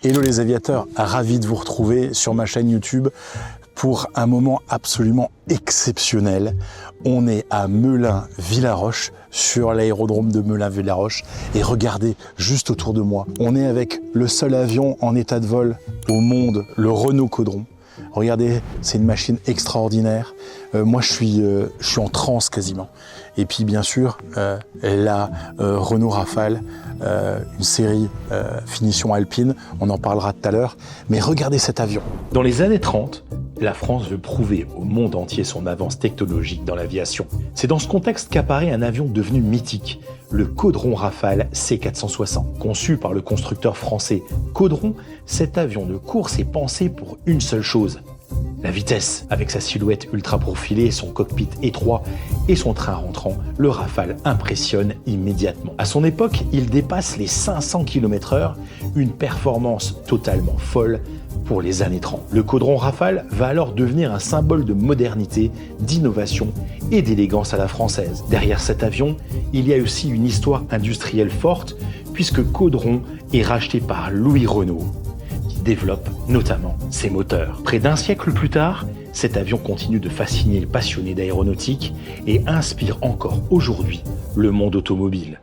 Hello les aviateurs, ravi de vous retrouver sur ma chaîne YouTube pour un moment absolument exceptionnel. On est à Melun-Villaroche, sur l'aérodrome de Melun-Villaroche, et regardez juste autour de moi, on est avec le seul avion en état de vol au monde, le Renault Caudron. Regardez, c'est une machine extraordinaire. Moi, je suis en transe quasiment. Et puis, bien sûr, la Renault Rafale, une série finition alpine. On en parlera tout à l'heure. Mais regardez cet avion. Dans les années 30, la France veut prouver au monde entier son avance technologique dans l'aviation. C'est dans ce contexte qu'apparaît un avion devenu mythique, le Caudron Rafale C460. Conçu par le constructeur français Caudron, cet avion de course est pensé pour une seule chose: la vitesse. Avec sa silhouette ultra profilée, son cockpit étroit et son train rentrant, le Rafale impressionne immédiatement. À son époque, il dépasse les 500 km/h, une performance totalement folle pour les années 30. Le Caudron Rafale va alors devenir un symbole de modernité, d'innovation et d'élégance à la française. Derrière cet avion, il y a aussi une histoire industrielle forte, puisque Caudron est racheté par Louis Renault, développe notamment ses moteurs. Près d'un siècle plus tard, cet avion continue de fasciner les passionnés d'aéronautique et inspire encore aujourd'hui le monde automobile.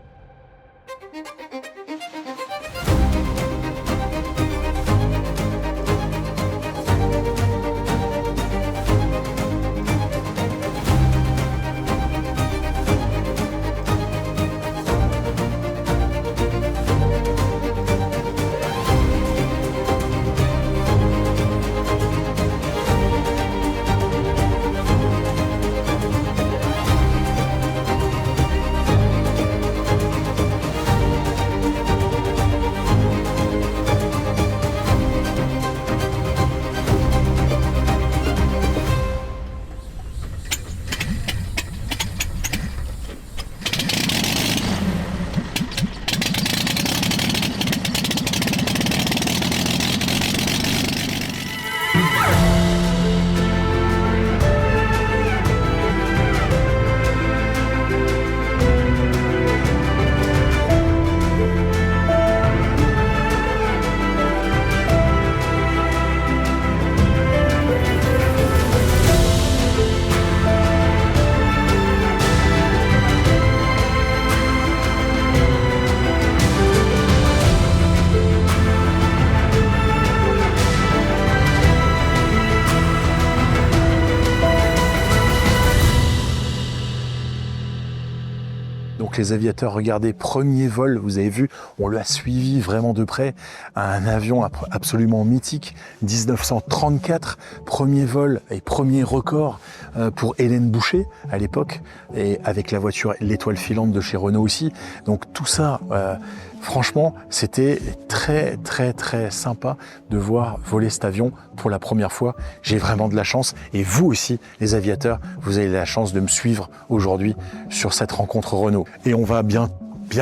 Donc les aviateurs, regardez, premier vol, vous avez vu, on l'a suivi vraiment de près, un avion absolument mythique, 1934, premier vol et premier record pour Hélène Boucher à l'époque, et avec la voiture l'étoile filante de chez Renault aussi. Donc tout ça, franchement, c'était très sympa de voir voler cet avion pour la première fois. J'ai vraiment de la chance, et vous aussi, les aviateurs, vous avez la chance de me suivre aujourd'hui sur cette rencontre Renault. Et on va bien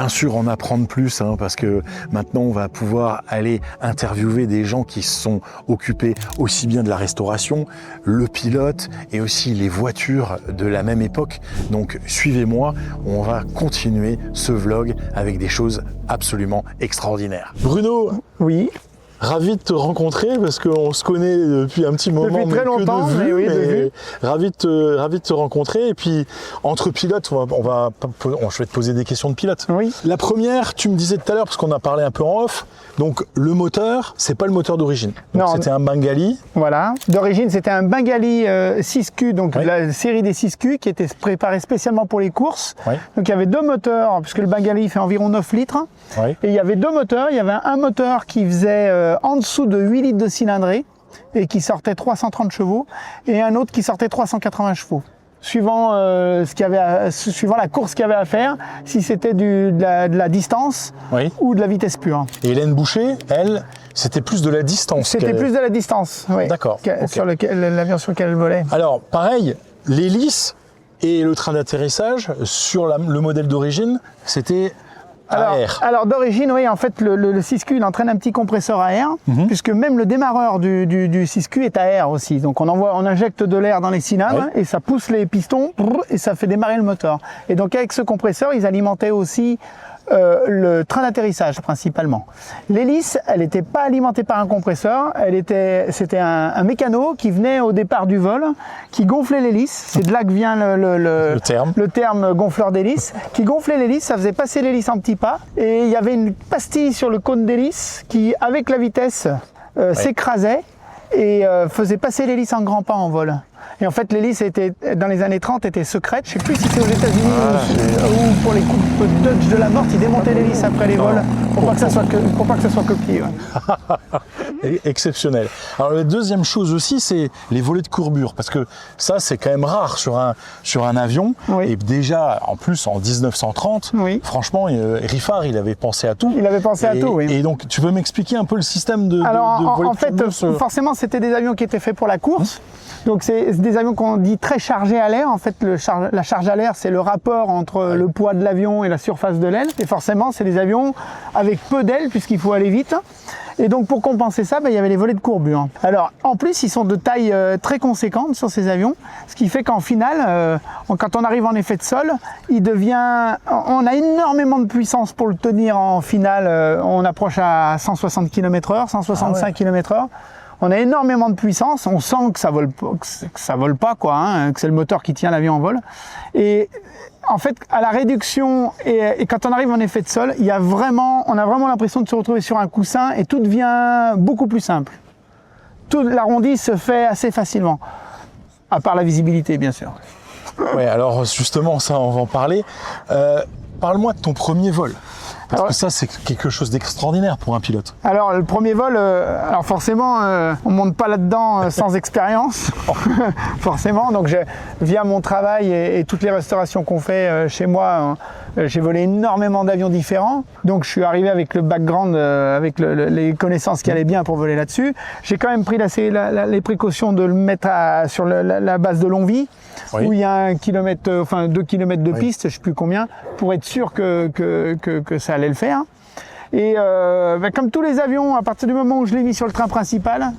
sûr en apprendre plus, parce que maintenant on va pouvoir aller interviewer des gens qui se sont occupés aussi bien de la restauration, le pilote et aussi les voitures de la même époque. Donc suivez-moi, on va continuer ce vlog avec des choses absolument extraordinaires. Bruno, oui. Ravi de te rencontrer parce qu'on se connaît depuis un petit moment. Depuis très longtemps, que de vue, oui, de vue. Ravi de te rencontrer. Et puis, entre pilotes, je vais te poser des questions de pilote. Oui. La première, tu me disais tout à l'heure, parce qu'on a parlé un peu en off, donc le moteur, c'est pas le moteur d'origine. Non. C'était un Bengali. Voilà. D'origine, c'était un Bengali 6Q, donc Oui. la série des 6Q qui était préparée spécialement pour les courses. Oui. Donc il y avait deux moteurs, puisque le Bengali fait environ 9 litres. Oui. Et il y avait deux moteurs. Il y avait un moteur qui faisait en dessous de 8 litres de cylindrée et qui sortait 330 chevaux, et un autre qui sortait 380 chevaux. Suivant, suivant la course qu'il y avait à faire, si c'était de la distance Oui. ou de la vitesse pure. Et Hélène Boucher, elle, c'était plus de la distance. C'était plus de la distance, oui. D'accord, ok. Sur l'avion sur lequel elle volait. Alors, pareil, l'hélice et le train d'atterrissage, sur le modèle d'origine, c'était à air. Alors d'origine, oui, en fait, le 6Q, il entraîne un petit compresseur à air, puisque même le démarreur du 6Q est à air aussi. Donc on injecte de l'air dans les cylindres, et ça pousse les pistons et ça fait démarrer le moteur. Et donc avec ce compresseur, ils alimentaient aussi le train d'atterrissage principalement. L'hélice, elle n'était pas alimentée par un compresseur, c'était un mécano qui venait au départ du vol, qui gonflait l'hélice. C'est de là que vient le terme gonfleur d'hélice, qui gonflait l'hélice, ça faisait passer l'hélice en petits pas. Et il y avait une pastille sur le cône d'hélice qui, avec la vitesse, s'écrasait et faisait passer l'hélice en grands pas en vol. Et en fait, l'hélice dans les années 30 était secrète. Je ne sais plus si c'est aux États-Unis ou pour les coups de Dodge de la mort, ils démontaient l'hélice après les vols pour pas que ça soit copié. Ouais. Exceptionnel. Alors la deuxième chose aussi, c'est les volets de courbure, parce que ça, c'est quand même rare sur un avion. Oui. Et déjà, en plus, en 1930, oui. Franchement, Riffard, il avait pensé à tout. Il avait pensé à tout, oui. Et donc, tu peux m'expliquer un peu le système de volets en de fait, courbure forcément, c'était des avions qui étaient faits pour la course. Donc c'est des avions qu'on dit très chargés à l'air. En fait, la charge à l'air, c'est le rapport entre le poids de l'avion et la surface de l'aile. Et forcément, c'est des avions avec peu d'ailes puisqu'il faut aller vite. Et donc pour compenser ça, il y avait les volets de courbure. Alors en plus, ils sont de taille très conséquente sur ces avions, ce qui fait qu'en finale, quand on arrive en effet de sol, on a énormément de puissance pour le tenir en finale. On approche à 160 km/h, 165 km/h. On a énormément de puissance, on sent que ça vole pas quoi, hein, que c'est le moteur qui tient l'avion en vol. Et en fait, à la réduction et quand on arrive en effet de sol, on a vraiment l'impression de se retrouver sur un coussin et tout devient beaucoup plus simple. L'arrondi se fait assez facilement, à part la visibilité bien sûr. Ouais, alors justement, ça, on va en parler. Parle-moi de ton premier vol. Parce que ça, c'est quelque chose d'extraordinaire pour un pilote. Alors, le premier vol, alors forcément, on monte pas là-dedans sans expérience, forcément. Donc, via mon travail et toutes les restaurations qu'on fait chez moi, j'ai volé énormément d'avions différents. Donc, je suis arrivé avec le background, avec les connaissances qui allaient bien pour voler là-dessus. J'ai quand même pris les précautions de le mettre sur la base de Longwy. Oui. Où il y a 2 km de piste, je ne sais plus combien, pour être sûr que ça allait le faire. Et comme tous les avions, à partir du moment où je l'ai mis sur le train principal,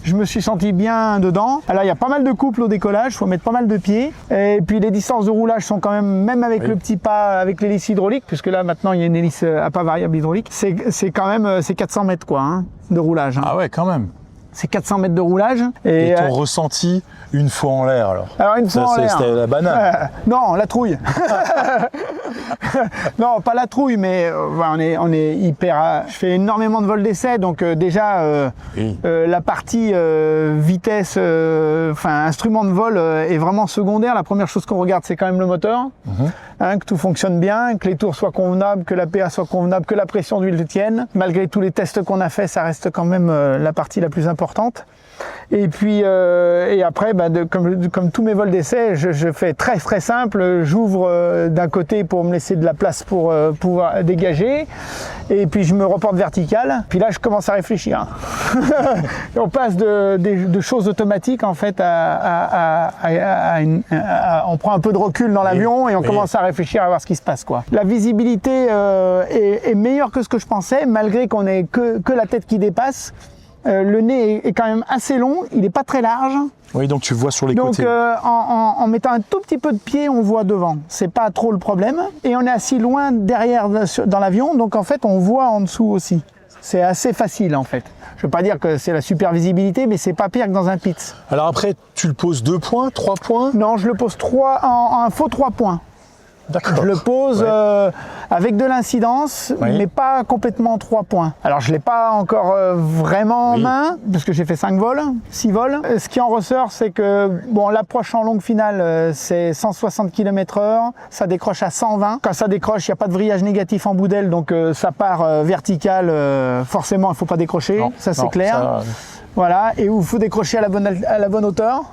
je me suis senti bien dedans. Alors il y a pas mal de couples au décollage, il faut mettre pas mal de pieds. Et puis les distances de roulage sont quand même avec le petit pas, avec l'hélice hydraulique, puisque là maintenant il y a une hélice à pas variable hydraulique, c'est quand même 400 mètres quoi, hein, de roulage. Hein. Ah ouais, quand même. C'est 400 mètres de roulage. Et ton ressenti une fois en l'air alors? Alors une fois en l'air. C'était la banane. Non, la trouille. Non, pas la trouille, mais on est hyper. Je fais énormément de vols d'essai, donc déjà la partie vitesse, instrument de vol est vraiment secondaire. La première chose qu'on regarde, c'est quand même le moteur, que tout fonctionne bien, que les tours soient convenables, que la PA soit convenable, que la pression d'huile tienne. Malgré tous les tests qu'on a fait, ça reste quand même la partie la plus importante. Et puis et après, comme tous mes vols d'essai, je fais très très simple. J'ouvre d'un côté pour me laisser de la place pour pouvoir dégager, et puis je me reporte vertical. Puis là, je commence à réfléchir. Et on passe de choses automatiques en fait on prend un peu de recul dans l'avion et on commence à réfléchir à voir ce qui se passe quoi. La visibilité est meilleure que ce que je pensais, malgré qu'on ait que la tête qui dépasse. Le nez est quand même assez long, il n'est pas très large. Oui, donc tu vois sur les côtés. Donc en mettant un tout petit peu de pied, on voit devant. C'est pas trop le problème. Et on est assis loin derrière dans l'avion, donc en fait on voit en dessous aussi. C'est assez facile en fait. Je veux pas dire que c'est la super visibilité, mais c'est pas pire que dans un pits. Alors après, tu le poses 2 points, 3 points? Non, je le pose un faux 3 points. D'accord. Je le pose avec de l'incidence, mais pas complètement 3 points. Alors je ne l'ai pas encore vraiment en main, parce que j'ai fait 6 vols. Ce qui en ressort, c'est que l'approche en longue finale, c'est 160 km/h, ça décroche à 120. Quand ça décroche, il n'y a pas de vrillage négatif en bout d'aile, donc ça part vertical. Forcément, il ne faut pas décrocher, ça c'est clair. Voilà, et où il faut décrocher à la bonne hauteur.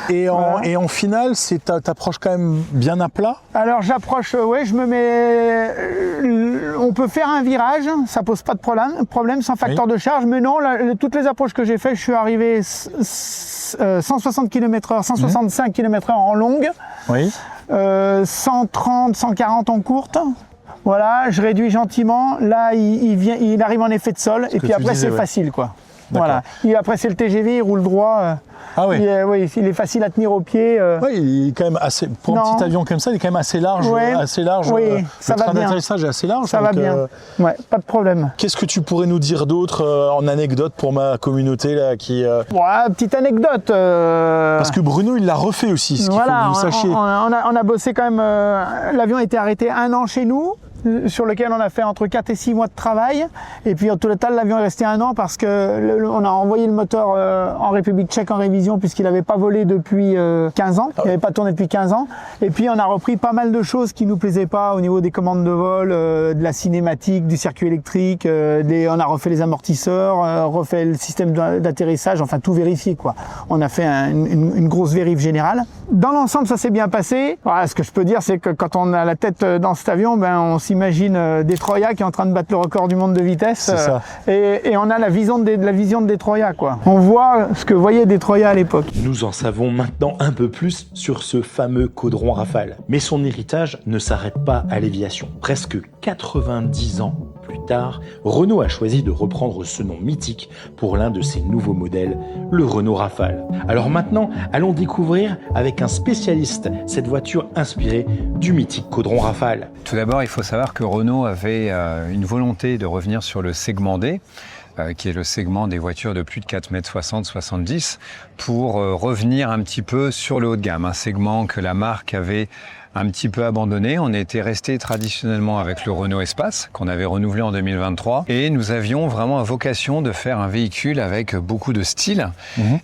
Et en finale, t'approches quand même bien à plat? Alors j'approche, je me mets... On peut faire un virage, ça pose pas de problème sans facteur de charge, mais non, toutes les approches que j'ai faites, je suis arrivé 160 km/h, 165 km/h en longue, 130, 140 en courte. Voilà, je réduis gentiment. Là, il arrive en effet de sol. Et puis après, c'est facile, quoi. Voilà. Et après, c'est le TGV, il roule droit. Ah oui. Il est facile à tenir au pied. Oui, il est quand même assez. Pour un petit avion comme ça, il est quand même assez large. Ouais. Assez large. Oui, ça va bien. Le train d'atterrissage est assez large. Ça va bien. Ouais, pas de problème. Qu'est-ce que tu pourrais nous dire d'autre en anecdote pour ma communauté là qui. Ouais, petite anecdote. Parce que Bruno, il l'a refait aussi. Ce qu'il faut que vous sachiez. On a bossé quand même. L'avion a été arrêté 1 an chez nous, sur lequel on a fait entre 4 et 6 mois de travail. Et puis au total, l'avion est resté 1 an parce que on a envoyé le moteur en République tchèque en révision puisqu'il n'avait pas volé depuis 15 ans. Il n'avait pas tourné depuis 15 ans. Et puis on a repris pas mal de choses qui nous plaisaient pas au niveau des commandes de vol, de la cinématique, du circuit électrique. On a refait les amortisseurs, refait le système d'atterrissage, enfin tout vérifié quoi. On a fait une grosse vérif générale. Dans l'ensemble, ça s'est bien passé. Voilà, ce que je peux dire, c'est que quand on a la tête dans cet avion, on s'imagine Detroit qui est en train de battre le record du monde de vitesse. Et on a la vision de Detroit, quoi. On voit ce que voyait Detroit à l'époque. Nous en savons maintenant un peu plus sur ce fameux caudron Rafale. Mais son héritage ne s'arrête pas à l'aviation. Presque 90 ans plus tard, Renault a choisi de reprendre ce nom mythique pour l'un de ses nouveaux modèles, le Renault Rafale. Alors maintenant, allons découvrir avec un spécialiste cette voiture inspirée du mythique caudron Rafale. Tout d'abord, il faut savoir que Renault avait une volonté de revenir sur le segment D, qui est le segment des voitures de plus de 4,60 m, pour revenir un petit peu sur le haut de gamme, un segment que la marque avait un petit peu abandonné. On était resté traditionnellement avec le Renault Espace, qu'on avait renouvelé en 2023. Et nous avions vraiment la vocation de faire un véhicule avec beaucoup de style.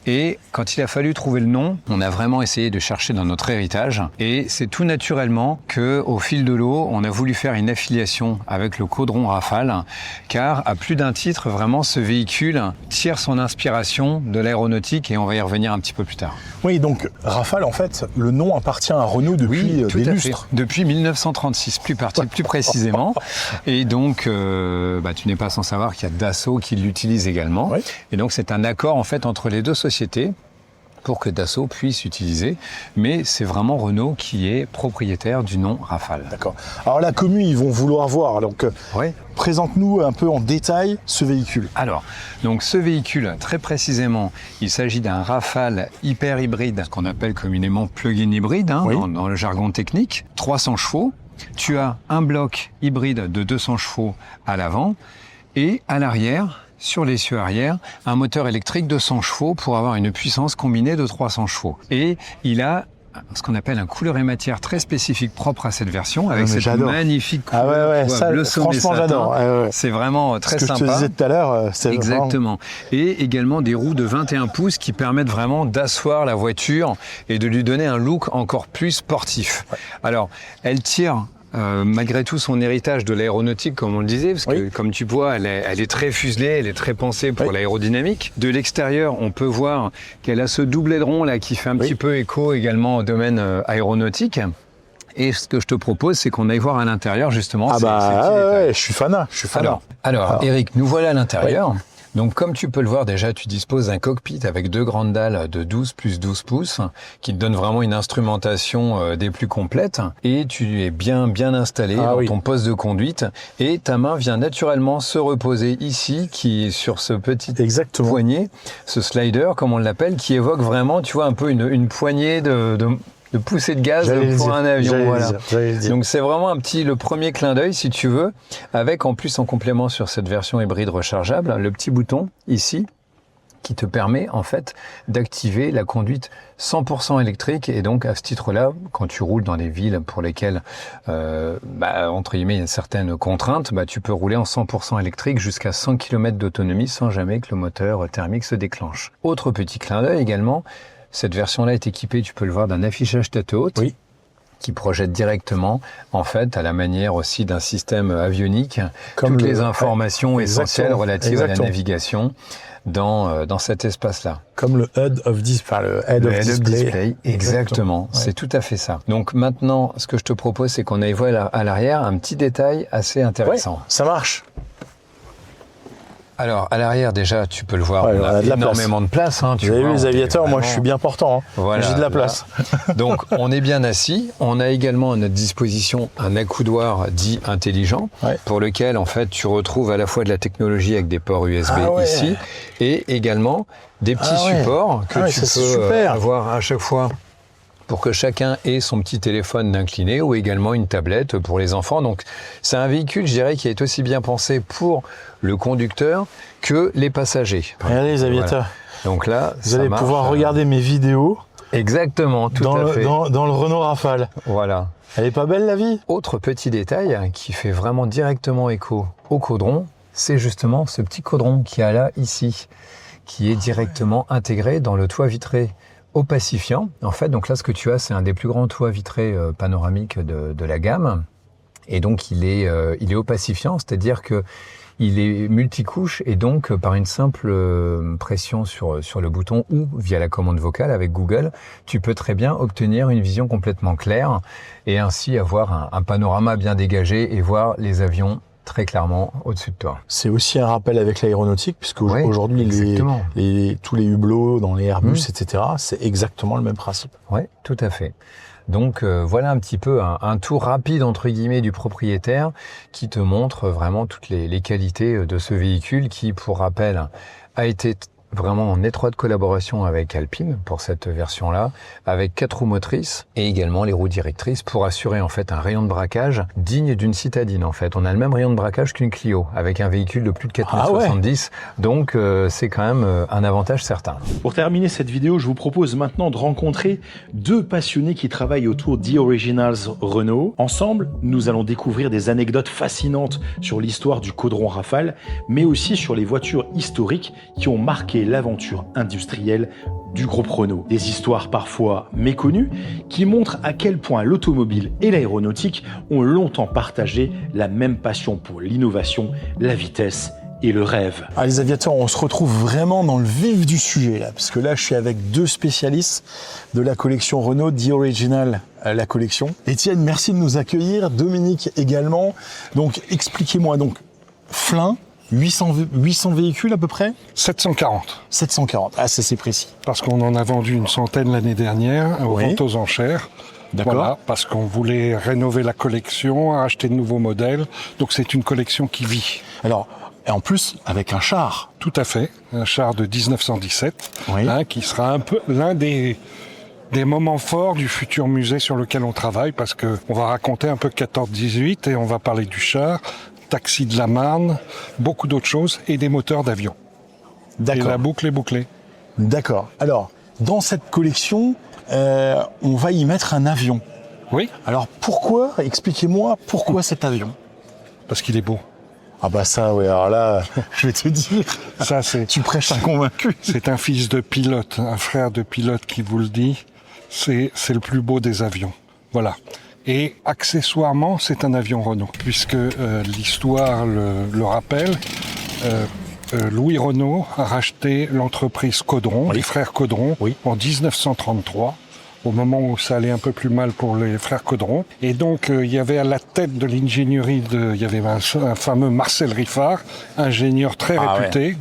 Et quand il a fallu trouver le nom, on a vraiment essayé de chercher dans notre héritage. Et c'est tout naturellement qu'au fil de l'eau, on a voulu faire une affiliation avec le caudron Rafale, car à plus d'un titre, vraiment, ce véhicule tire son inspiration de l'aéronautique, et on va y revenir un petit peu plus tard. Oui, donc Rafale, en fait, le nom appartient à Renault depuis des lustres. Depuis 1936, plus précisément. Et donc, tu n'es pas sans savoir qu'il y a Dassault qui l'utilise également. Oui. Et donc, c'est un accord en fait entre les deux sociétés pour que Dassault puisse utiliser. Mais c'est vraiment Renault qui est propriétaire du nom Rafale. D'accord. Alors la commu, ils vont vouloir voir. Donc, présente-nous un peu en détail ce véhicule. Alors, donc ce véhicule, très précisément, il s'agit d'un Rafale hyper hybride, qu'on appelle communément plug-in hybride, dans le jargon technique. 300 chevaux. Tu as un bloc hybride de 200 chevaux à l'avant et à l'arrière, sur l'essieu arrière, un moteur électrique de 100 chevaux pour avoir une puissance combinée de 300 chevaux. Et il a ce qu'on appelle un couleur et matière très spécifique propre à cette version, avec cette magnifique couleur bleu sommet satin. C'est vraiment très sympa. Ce que je te disais tout à l'heure, c'est exactement. Et également des roues de 21 pouces qui permettent vraiment d'asseoir la voiture et de lui donner un look encore plus sportif. Alors, elle tire malgré tout son héritage de l'aéronautique, comme on le disait, parce que comme tu vois, elle est très fuselée, elle est très pensée pour l'aérodynamique. De l'extérieur, on peut voir qu'elle a ce double aileron là qui fait un petit peu écho également au domaine aéronautique. Et ce que je te propose, c'est qu'on aille voir à l'intérieur justement. Je suis fanat. Alors, Eric, nous voilà à l'intérieur. Donc, comme tu peux le voir déjà, tu disposes d'un cockpit avec 2 grandes dalles de 12 plus 12 pouces qui te donnent vraiment une instrumentation des plus complètes. Et tu es bien installé dans ton poste de conduite. Et ta main vient naturellement se reposer ici, qui est sur ce petit poignet, ce slider, comme on l'appelle, qui évoque vraiment, tu vois, un peu une poignée de poussée de gaz pour un avion. Voilà. Donc c'est vraiment le premier clin d'œil, si tu veux, avec en plus en complément sur cette version hybride rechargeable, le petit bouton ici qui te permet en fait d'activer la conduite 100% électrique. Et donc à ce titre-là, quand tu roules dans des villes pour lesquelles entre guillemets il y a une certaine contrainte, tu peux rouler en 100% électrique jusqu'à 100 km d'autonomie sans jamais que le moteur thermique se déclenche. Autre petit clin d'œil également, cette version-là est équipée, tu peux le voir, d'un affichage tête haute qui projette directement, en fait, à la manière aussi d'un système avionique, toutes les informations essentielles relatives à la navigation dans cet espace-là. Comme le head of display. Exactement, c'est tout à fait ça. Donc maintenant, ce que je te propose, c'est qu'on aille voir à l'arrière un petit détail assez intéressant. Ça marche. Alors, à l'arrière, déjà, tu peux le voir, Ouais, on a de la énormément de place. Hein, Vous avez vu les aviateurs, moi je suis bien portant. Hein. Voilà, j'ai de la place. Donc, on est bien assis. On a également à notre disposition un accoudoir dit intelligent, pour lequel, en fait, tu retrouves à la fois de la technologie avec des ports USB ici, et également des petits supports que tu peux avoir à chaque fois pour que chacun ait son petit téléphone d'incliné ou également une tablette pour les enfants. Donc, c'est un véhicule, je dirais, qui est aussi bien pensé pour le conducteur que les passagers. Regardez les aviateurs. Voilà. Donc là, vous allez pouvoir regarder mes vidéos. Exactement, tout à fait. Dans le Renault Rafale. Voilà. Elle est pas belle la vie? Autre petit détail qui fait vraiment directement écho au caudron, c'est justement ce petit caudron qu'il y a là, ici, qui est directement intégré dans le toit vitré opacifiant. En fait, donc là, ce que tu as, c'est un des plus grands toits vitrés panoramiques de la gamme. Et donc, il est opacifiant, c'est-à-dire que il est multicouche et donc par une simple pression sur le bouton ou via la commande vocale avec Google, tu peux très bien obtenir une vision complètement claire et ainsi avoir un panorama bien dégagé et voir les avions très clairement au-dessus de toi. C'est aussi un rappel avec l'aéronautique, puisque aujourd'hui, tous les hublots dans les Airbus, etc., c'est exactement le même principe. Oui, tout à fait. Donc voilà un petit peu un tour rapide entre guillemets du propriétaire qui te montre vraiment toutes les qualités de ce véhicule qui, pour rappel, a été vraiment en étroite collaboration avec Alpine pour cette version-là, avec 4 roues motrices et également les roues directrices pour assurer en fait un rayon de braquage digne d'une citadine en fait. On a le même rayon de braquage qu'une Clio avec un véhicule de plus de 4,70 m, donc c'est quand même un avantage certain. Pour terminer cette vidéo, je vous propose maintenant de rencontrer 2 passionnés qui travaillent autour d'E Originals Renault. Ensemble, nous allons découvrir des anecdotes fascinantes sur l'histoire du caudron Rafale, mais aussi sur les voitures historiques qui ont marqué l'aventure industrielle du groupe Renault. Des histoires parfois méconnues qui montrent à quel point l'automobile et l'aéronautique ont longtemps partagé la même passion pour l'innovation, la vitesse et le rêve. Ah, les aviateurs, on se retrouve vraiment dans le vif du sujet là, parce que là je suis avec 2 spécialistes de la collection Renault, The Original, la collection. Étienne, merci de nous accueillir, Dominique également. Donc expliquez-moi, donc Flin, 800 véhicules à peu près? 740. 740, ah ça c'est précis. Parce qu'on en a vendu une centaine l'année dernière aux ventes aux enchères. D'accord. Voilà, parce qu'on voulait rénover la collection, acheter de nouveaux modèles. Donc c'est une collection qui vit. Alors, et en plus, avec un char. Tout à fait, un char de 1917, qui sera un peu l'un des moments forts du futur musée sur lequel on travaille, parce qu'on va raconter un peu 14-18 et on va parler du char, taxi de la Marne, beaucoup d'autres choses et des moteurs d'avion. D'accord. Et la boucle est bouclée. D'accord. Alors, dans cette collection, on va y mettre un avion. Oui. Alors pourquoi, expliquez-moi, pourquoi cet avion? Parce qu'il est beau. Ah bah ça, oui, alors là, je vais te dire, ça, tu prêches un convaincu. C'est un fils de pilote, un frère de pilote qui vous le dit, c'est le plus beau des avions. Voilà. Et accessoirement, c'est un avion Renault, puisque l'histoire le rappelle. Louis Renault a racheté l'entreprise Caudron, les frères Caudron, en 1933, au moment où ça allait un peu plus mal pour les frères Caudron. Et donc, il y avait à la tête de l'ingénierie, il y avait un fameux Marcel Riffard, ingénieur très réputé,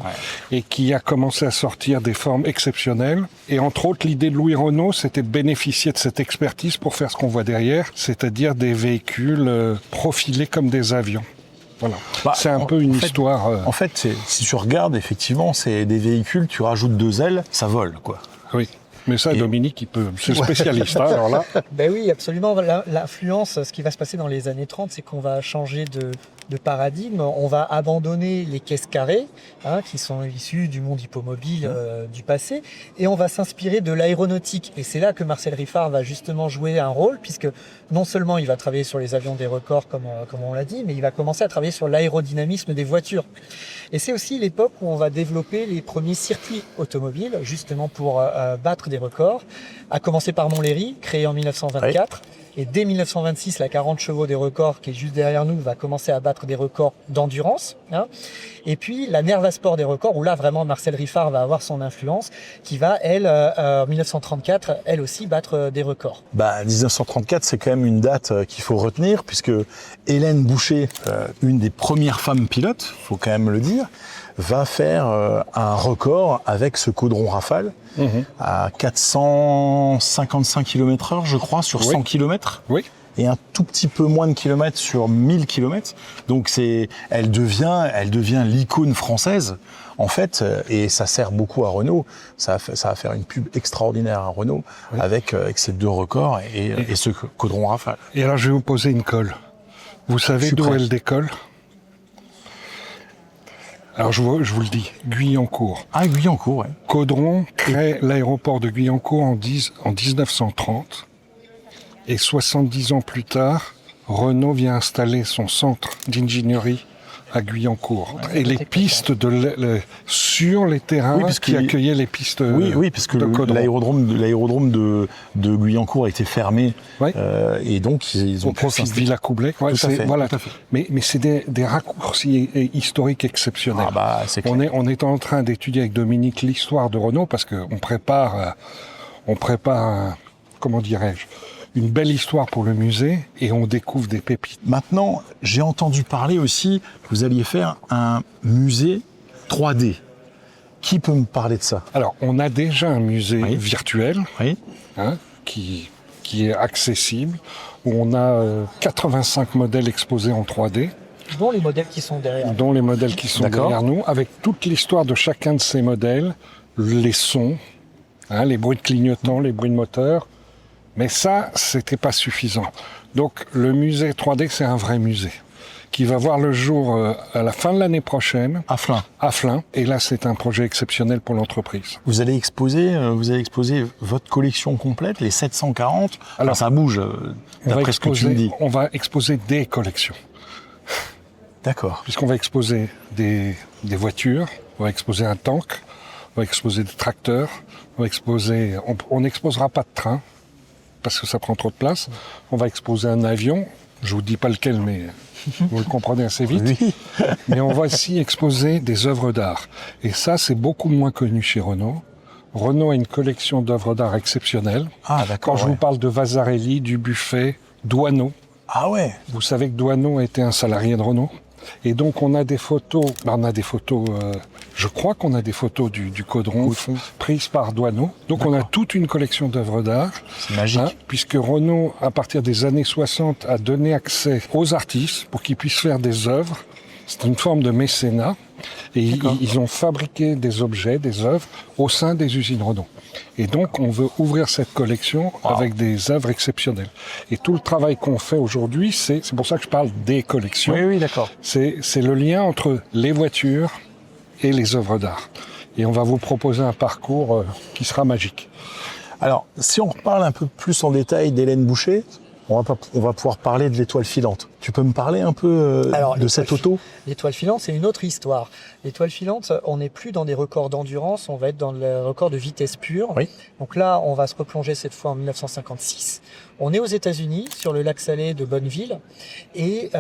et qui a commencé à sortir des formes exceptionnelles. Et entre autres, l'idée de Louis Renault, c'était de bénéficier de cette expertise pour faire ce qu'on voit derrière, c'est-à-dire des véhicules profilés comme des avions. Voilà. C'est un peu une histoire... En fait, si tu regardes, effectivement, c'est des véhicules, tu rajoutes 2 ailes, ça vole, quoi. Oui. Mais ça, Dominique, c'est spécialiste. Hein, alors là. Ben oui, absolument. L'influence, ce qui va se passer dans les années 30, c'est qu'on va changer de paradigme. On va abandonner les caisses carrées, qui sont issues du monde hippomobile du passé, et on va s'inspirer de l'aéronautique. Et c'est là que Marcel Riffard va justement jouer un rôle, puisque non seulement il va travailler sur les avions des records, comme on l'a dit, mais il va commencer à travailler sur l'aérodynamisme des voitures. Et c'est aussi l'époque où on va développer les premiers circuits automobiles, justement pour battre des records, à commencer par Montlhéry, créé en 1924. Et dès 1926, la 40 chevaux des records, qui est juste derrière nous, va commencer à battre des records d'endurance. Et puis la Nervasport des records, où là vraiment Marcel Riffard va avoir son influence, qui va, elle, en 1934, elle aussi battre des records. 1934, c'est quand même une date qu'il faut retenir, puisque Hélène Boucher, une des premières femmes pilotes, faut quand même le dire, va faire un record avec ce caudron Rafale à 455 km/h, je crois, sur 100 km. Oui. Et un tout petit peu moins de kilomètres sur 1000 km. Donc elle devient l'icône française, en fait, et ça sert beaucoup à Renault. Ça va faire une pub extraordinaire à Renault avec ces deux records et ce caudron Rafale. Et alors, je vais vous poser une colle. Vous savez d'où elle décolle? Alors, je vous le dis, Guyancourt. Ah, Guyancourt, ouais. Caudron crée l'aéroport de Guyancourt en 1930. Et 70 ans plus tard, Renault vient installer son centre d'ingénierie à Guyancourt. Et les pistes sur les terrains qui accueillaient les pistes oui, parce que l'aérodrome de Guyancourt a été fermé. Ouais. Et donc, ils ont au profit de Villacoublay. Tout à fait. Mais c'est des raccourcis historiques exceptionnels. Ah bah, c'est clair. On est en train d'étudier avec Dominique l'histoire de Renault parce qu'on prépare comment dirais-je, une belle histoire pour le musée et on découvre des pépites. Maintenant, j'ai entendu parler aussi que vous alliez faire un musée 3D. Qui peut me parler de ça? Alors, on a déjà un musée virtuel qui est accessible, où on a 85 modèles exposés en 3D. Dont les modèles qui sont derrière. Dont les modèles qui sont derrière nous, avec toute l'histoire de chacun de ces modèles, les sons, les bruits de clignotants, les bruits de moteur. Mais ça, c'était pas suffisant. Donc, le musée 3D, c'est un vrai musée qui va voir le jour à la fin de l'année prochaine. À Flins. Et là, c'est un projet exceptionnel pour l'entreprise. Vous allez exposer votre collection complète, les 740. Alors, ça bouge, d'après ce que tu me dis. On va exposer des collections. D'accord. Puisqu'on va exposer des voitures, on va exposer un tank, on va exposer des tracteurs, on n'exposera pas de train, parce que ça prend trop de place. On va exposer un avion, je vous dis pas lequel, mais vous le comprenez assez vite. Oui. Mais on va aussi exposer des œuvres d'art. Et ça, c'est beaucoup moins connu chez Renault. Renault a une collection d'œuvres d'art exceptionnelles. Ah, d'accord. Quand je vous parle de Vasarely, Dubuffet, Doisneau. Ah ouais. Vous savez que Doisneau était un salarié de Renault. Et donc on a des photos, je crois qu'on a des photos du caudron prises par Doisneau. Donc on a toute une collection d'œuvres d'art. C'est magique. Puisque Renault, à partir des années 60, a donné accès aux artistes pour qu'ils puissent faire des œuvres. C'est une forme de mécénat. Et ils ont fabriqué des objets, des œuvres au sein des usines Renault. Et donc, on veut ouvrir cette collection avec des œuvres exceptionnelles. Et tout le travail qu'on fait aujourd'hui, c'est pour ça que je parle des collections. Oui, d'accord. C'est le lien entre les voitures et les œuvres d'art. Et on va vous proposer un parcours qui sera magique. Alors, si on reparle un peu plus en détail d'Hélène Boucher, on va pouvoir parler de l'étoile filante. Tu peux me parler un peu de cette auto? L'étoile filante, c'est une autre histoire. L'étoile filante, on n'est plus dans des records d'endurance, on va être dans le record de vitesse pure. Oui. Donc là, on va se replonger cette fois en 1956. On est aux États-Unis, sur le lac Salé de Bonneville, et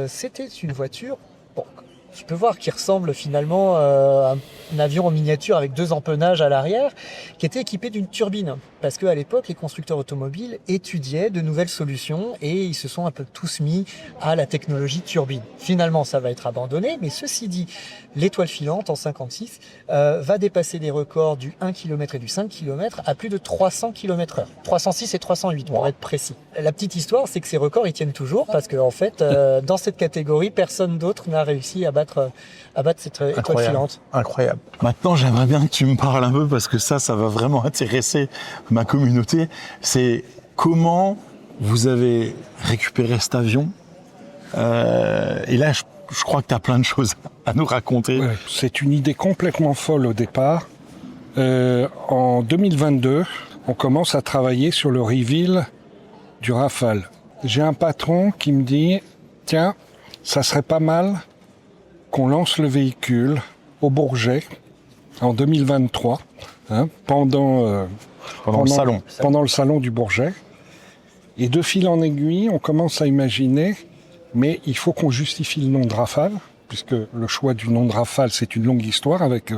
c'était une voiture. Bon, tu peux voir qui ressemble finalement à un avion en miniature avec 2 empennages à l'arrière, qui était équipé d'une turbine. Parce qu'à l'époque, les constructeurs automobiles étudiaient de nouvelles solutions et ils se sont un peu tous mis à la technologie turbine. Finalement, ça va être abandonné, mais ceci dit, l'étoile filante en 56 va dépasser les records du 1 km et du 5 km à plus de 300 km/h. 306 et 308 pour être précis. La petite histoire, c'est que ces records, ils tiennent toujours parce qu'en fait, dans cette catégorie, personne d'autre n'a réussi à battre cette étoile filante. Incroyable. Maintenant, j'aimerais bien que tu me parles un peu parce que ça va vraiment intéresser ma communauté. C'est comment vous avez récupéré cet avion. Et là, je crois que tu as plein de choses à nous raconter. Ouais, c'est une idée complètement folle au départ. En 2022, on commence à travailler sur le reveal du Rafale. J'ai un patron qui me dit « Tiens, ça serait pas mal qu'on lance le véhicule au Bourget en 2023, pendant le salon du Bourget. Et de fil en aiguille, on commence à imaginer, mais il faut qu'on justifie le nom de Rafale, puisque le choix du nom de Rafale, c'est une longue histoire avec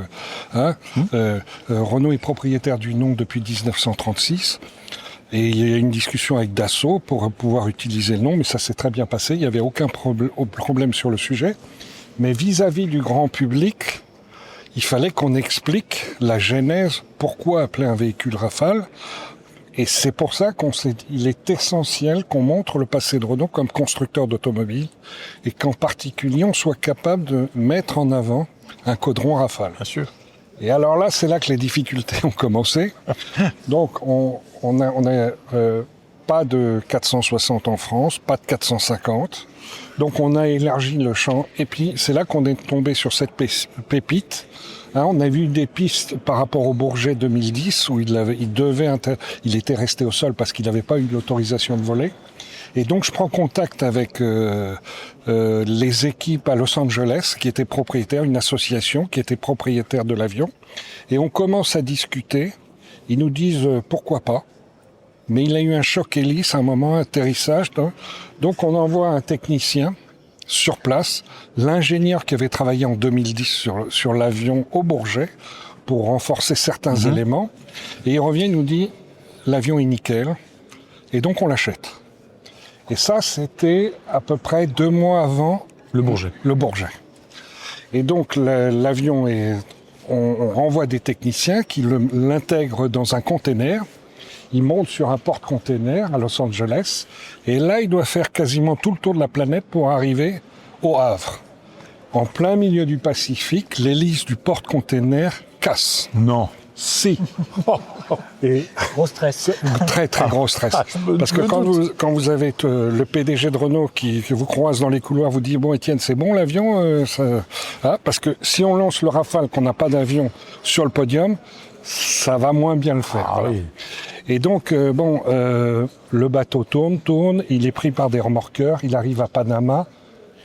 Renault est propriétaire du nom depuis 1936. Et il y a une discussion avec Dassault pour pouvoir utiliser le nom, mais ça s'est très bien passé. Il n'y avait aucun problème sur le sujet. Mais vis-à-vis du grand public, il fallait qu'on explique la genèse, pourquoi appeler un véhicule Rafale. Et c'est pour ça qu'il est essentiel qu'on montre le passé de Renault comme constructeur d'automobiles et qu'en particulier on soit capable de mettre en avant un caudron Rafale. Bien sûr. Et alors là, c'est là que les difficultés ont commencé. Donc on a pas de 460 en France, pas de 450. Donc on a élargi le champ. Et puis c'est là qu'on est tombé sur cette pépite. Hein, on a vu des pistes par rapport au Bourget 2010 où il était resté au sol parce qu'il n'avait pas eu l'autorisation de voler. Et donc je prends contact avec les équipes à Los Angeles qui étaient propriétaires, une association qui était propriétaire de l'avion. Et on commence à discuter. Ils nous disent pourquoi pas. Mais il a eu un choc hélice à un moment, atterrissage. Donc on envoie un technicien sur place, l'ingénieur qui avait travaillé en 2010 sur l'avion au Bourget pour renforcer certains éléments. Et il revient, il nous dit, l'avion est nickel. Et donc on l'achète. Et ça, c'était à peu près 2 mois avant Le Bourget. Le Bourget. Et donc l'avion on renvoie des techniciens qui l'intègrent dans un container. Il monte sur un porte-container à Los Angeles. Et là, il doit faire quasiment tout le tour de la planète pour arriver au Havre. En plein milieu du Pacifique, l'hélice du porte-container casse. Non. Si. Et Gros stress. très très gros stress. Parce que quand vous avez le PDG de Renault que vous croise dans les couloirs, vous dit bon Étienne, c'est bon l'avion parce que si on lance le Rafale, qu'on n'a pas d'avion sur le podium, ça va moins bien le faire. Ah, voilà. oui. Et donc le bateau tourne, il est pris par des remorqueurs, il arrive à Panama.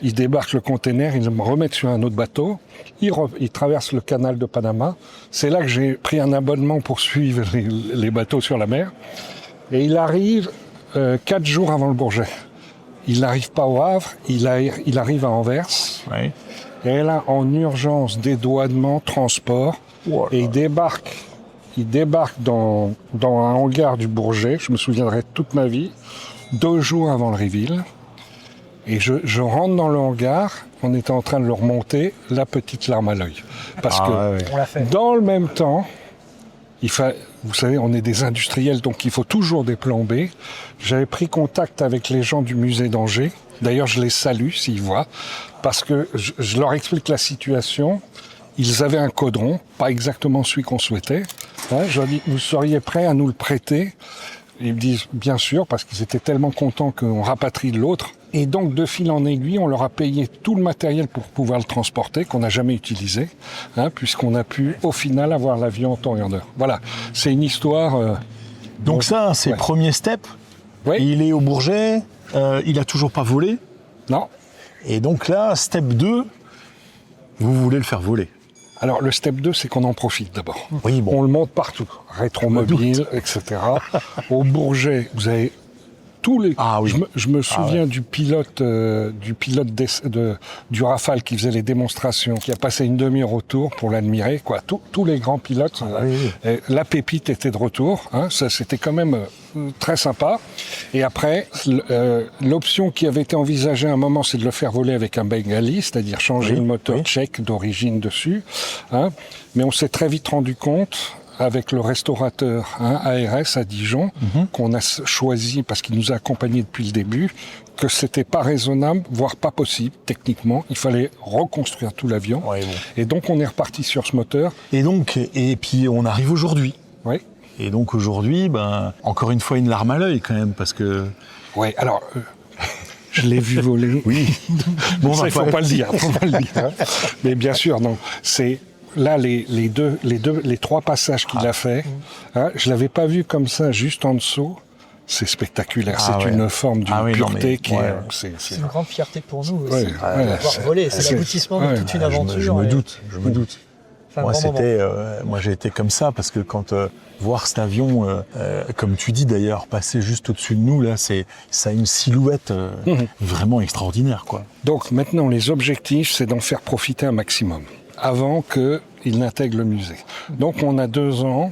Il débarque le container, il me remet sur un autre bateau, il traverse le canal de Panama. C'est là que j'ai pris un abonnement pour suivre les bateaux sur la mer. Et il arrive 4 jours avant le Bourget. Il n'arrive pas au Havre, il arrive à Anvers. Ouais. Et là, en urgence, dédouanement, transport. Wow. Et il débarque dans un hangar du Bourget, je me souviendrai toute ma vie, 2 jours avant le reveal. Et je rentre dans le hangar, on était en train de le remonter, la petite larme à l'œil. Parce que On l'a fait. dans le même temps, vous savez, on est des industriels, donc il faut toujours des plans B. J'avais pris contact avec les gens du musée d'Angers. D'ailleurs, je les salue s'ils voient, parce que je leur explique la situation. Ils avaient un caudron, pas exactement celui qu'on souhaitait. Hein, je leur dis, vous seriez prêts à nous le prêter ? Ils me disent bien sûr, parce qu'ils étaient tellement contents qu'on rapatrie de l'autre. Et donc, de fil en aiguille, on leur a payé tout le matériel pour pouvoir le transporter, qu'on n'a jamais utilisé, puisqu'on a pu, au final, avoir l'avion en temps et en heure. Voilà, c'est une histoire... Donc ça, c'est ouais. premier step. Oui. Il est au Bourget, il a toujours pas volé. Non. Et donc là, step 2, vous voulez le faire voler. Alors, le step 2, c'est qu'on en profite d'abord. Oui, bon. On le monte partout. Rétromobile, etc. Au Bourget, vous avez tous les... Ah oui. Je me souviens du pilote du Rafale qui faisait les démonstrations, qui a passé une demi-heure autour pour l'admirer. Quoi. Tous les grands pilotes, oui. La pépite était de retour. Hein, ça, c'était quand même très sympa. Et après, l'option qui avait été envisagée à un moment, c'est de le faire voler avec un Bengali, c'est-à-dire changer le moteur tchèque d'origine dessus. Hein. Mais on s'est très vite rendu compte, avec le restaurateur ARS à Dijon, qu'on a choisi parce qu'il nous a accompagnés depuis le début, que c'était pas raisonnable, voire pas possible techniquement. Il fallait reconstruire tout l'avion. Ouais, bon. Et donc on est reparti sur ce moteur. Et puis on arrive aujourd'hui. Oui. Et donc aujourd'hui, encore une fois une larme à l'œil quand même, parce que... Ouais, alors... je l'ai vu voler. Oui. Bon, ça, il faut pas le dire. Mais bien sûr, non. C'est... Là, les 3 passages qu'il a fait, je l'avais pas vu comme ça, juste en dessous. C'est spectaculaire. C'est une forme d'une pureté qui est... C'est une grande fierté pour nous aussi. Ouais, Pouvoir voler, c'est l'aboutissement de toute une aventure. Je me doute. Moi, Moi, j'ai été comme ça parce que quand voir cet avion, comme tu dis d'ailleurs, passer juste au-dessus de nous, là, ça a une silhouette vraiment extraordinaire, quoi. Donc maintenant, les objectifs, c'est d'en faire profiter un maximum avant qu'il n'intègre le musée. Donc on a 2 ans.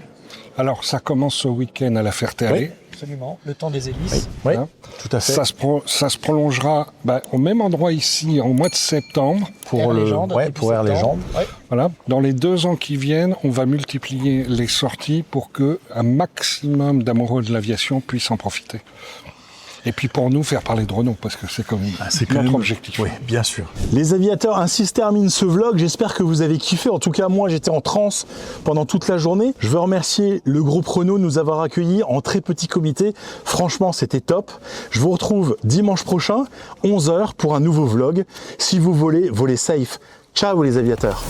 Alors ça commence ce week-end à la Ferté-Alais. Absolument, le temps des hélices. Oui, Hein. tout à fait. Ça se prolongera au même endroit ici en mois de septembre. Pour Air le, Légende, ouais, début pour Air septembre. Légende. Ouais. Voilà. Dans les 2 ans qui viennent, on va multiplier les sorties pour que un maximum d'amoureux de l'aviation puissent en profiter. Et puis pour nous, faire parler de Renault, parce que c'est quand même C'est quand notre même objectif. Oui, bien sûr. Les aviateurs, ainsi se termine ce vlog. J'espère que vous avez kiffé. En tout cas, moi, j'étais en transe pendant toute la journée. Je veux remercier le groupe Renault de nous avoir accueillis en très petit comité. Franchement, c'était top. Je vous retrouve dimanche prochain, 11 h, pour un nouveau vlog. Si vous volez, volez safe. Ciao les aviateurs.